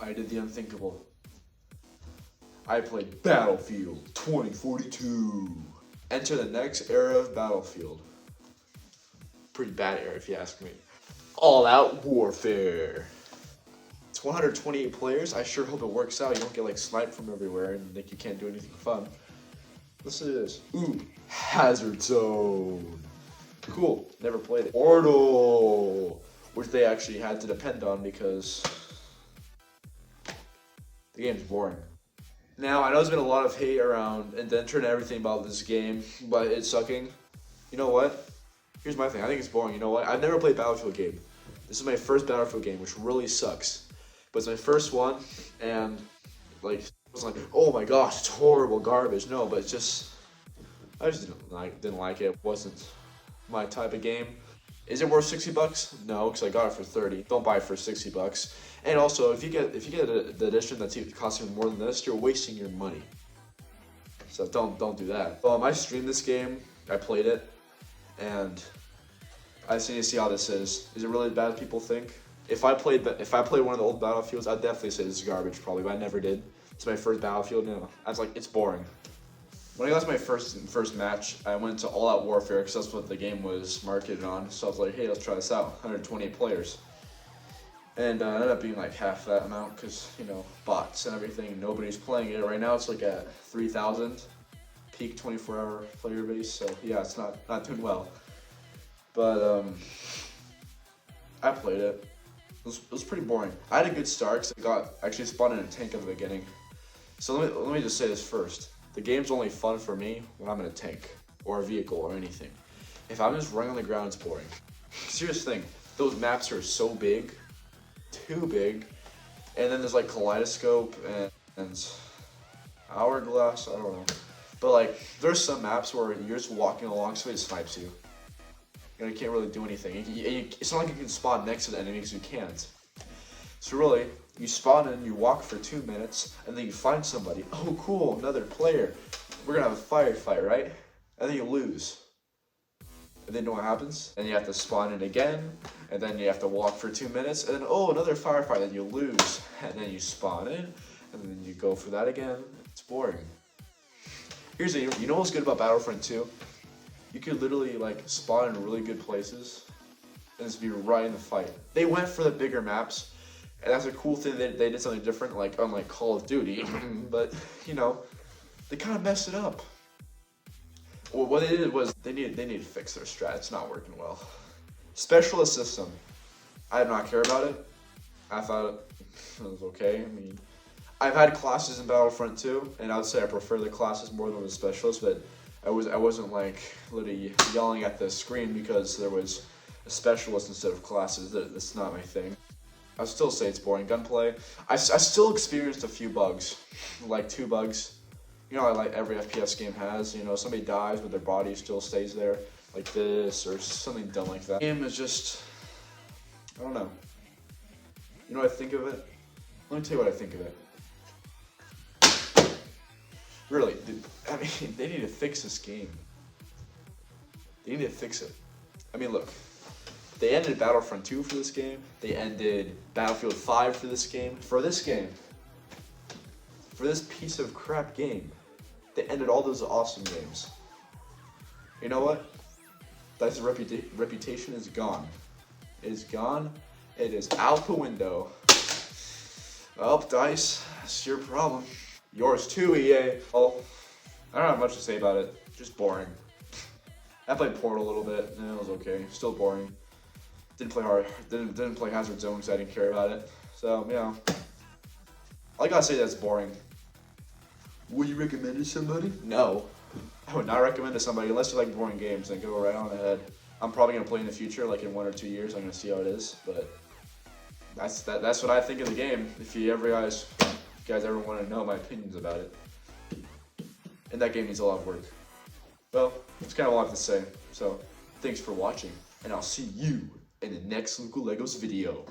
I did the unthinkable. I played Battlefield 2042. Enter the next era of Battlefield. Pretty bad era, if you ask me. All Out Warfare. It's 128 players. I sure hope it works out. You don't get like sniped from everywhere and like you can't do anything fun. Listen to this. Ooh, Hazard Zone. Cool. Never played it. Portal, which they actually had to depend on because the game's boring. Now, I know there's been a lot of hate around and then everything about this game, but it's sucking. You know what? Here's my thing. I think it's boring. You know what? I've never played Battlefield game. This is my first Battlefield game, which really sucks. But it's my first one, and like, it was like, oh my gosh, it's horrible garbage. No, but it's just, I just didn't like it. It wasn't my type of game. Is it worth $60? No, because I got it for 30. Don't buy it for $60. And also, if you get the edition that's costing more than this, you're wasting your money. So don't do that. I streamed this game. I played it, and I just need to see how this is. Is it really as bad as people think? If I played one of the old Battlefields, I'd definitely say this is garbage probably, but I never did. It's my first Battlefield. No, I was like, it's boring. When I got to my first match, I went to All Out Warfare because that's what the game was marketed on. So I was like, hey, let's try this out. 128 players. And it ended up being like half that amount because, you know, bots and everything. Nobody's playing it. Right now it's like at 3,000 peak 24-hour player base. So yeah, it's not doing well. But I played it. It was pretty boring. I had a good start because I actually spawned in a tank at the beginning. So let me just say this first. The game's only fun for me when I'm in a tank or a vehicle or anything. If I'm just running on the ground, it's boring. Serious thing, those maps are so big, too big, and then there's like Kaleidoscope and Hourglass, I don't know. But like, there's some maps where you're just walking along, somebody snipes you. You know, you can't really do anything. It's not like you can spawn next to the enemy because you can't. So really, you spawn in, you walk for 2 minutes, and then you find somebody. Oh, cool, another player. We're gonna have a firefight, right? And then you lose. And then you know what happens? And you have to spawn in again, and then you have to walk for 2 minutes, and then, oh, another firefight, then you lose. And then you spawn in, and then you go for that again. It's boring. You know what's good about Battlefront 2? You could literally like spawn in really good places and just be right in the fight. They went for the bigger maps, and that's a cool thing. They did something different, like unlike Call of Duty, but you know, they kind of messed it up. Well, what they did was they need to fix their strat. It's not working well. Specialist system. I did not care about it. I thought it was okay. I mean, I've had classes in Battlefront 2, and I would say I prefer the classes more than the specialist, but I wasn't like literally yelling at the screen because there was a specialist instead of classes. That's not my thing. I would still say it's boring. Gunplay. I still experienced a few bugs, like 2 bugs. You know, like every FPS game has. You know, somebody dies but their body still stays there, like this or something dumb like that. The game is just, I don't know. You know what I think of it? Let me tell you what I think of it. Really, I mean, they need to fix this game. They need to fix it. I mean, look, they ended Battlefront 2 for this game. They ended Battlefield 5 for this game. For this piece of crap game, they ended all those awesome games. You know what? Dice's reputation is gone. It is gone. It is out the window. Well, Dice, that's your problem. Yours too, EA. Well, I don't have much to say about it. Just boring. I played Portal a little bit, and it was okay. Still boring. Didn't play Hazard Zone because I didn't care about it. So, you know. I gotta say that's boring. Would you recommend it to somebody? No. I would not recommend it to somebody unless you like boring games, then go right on ahead. I'm probably gonna play in the future, like in 1 or 2 years. I'm gonna see how it is, but that's what I think of the game. If you guys ever want to know my opinions about it. And that game needs a lot of work. Well, that's kind of all I have to say. So, thanks for watching, and I'll see you in the next Luka Legos video.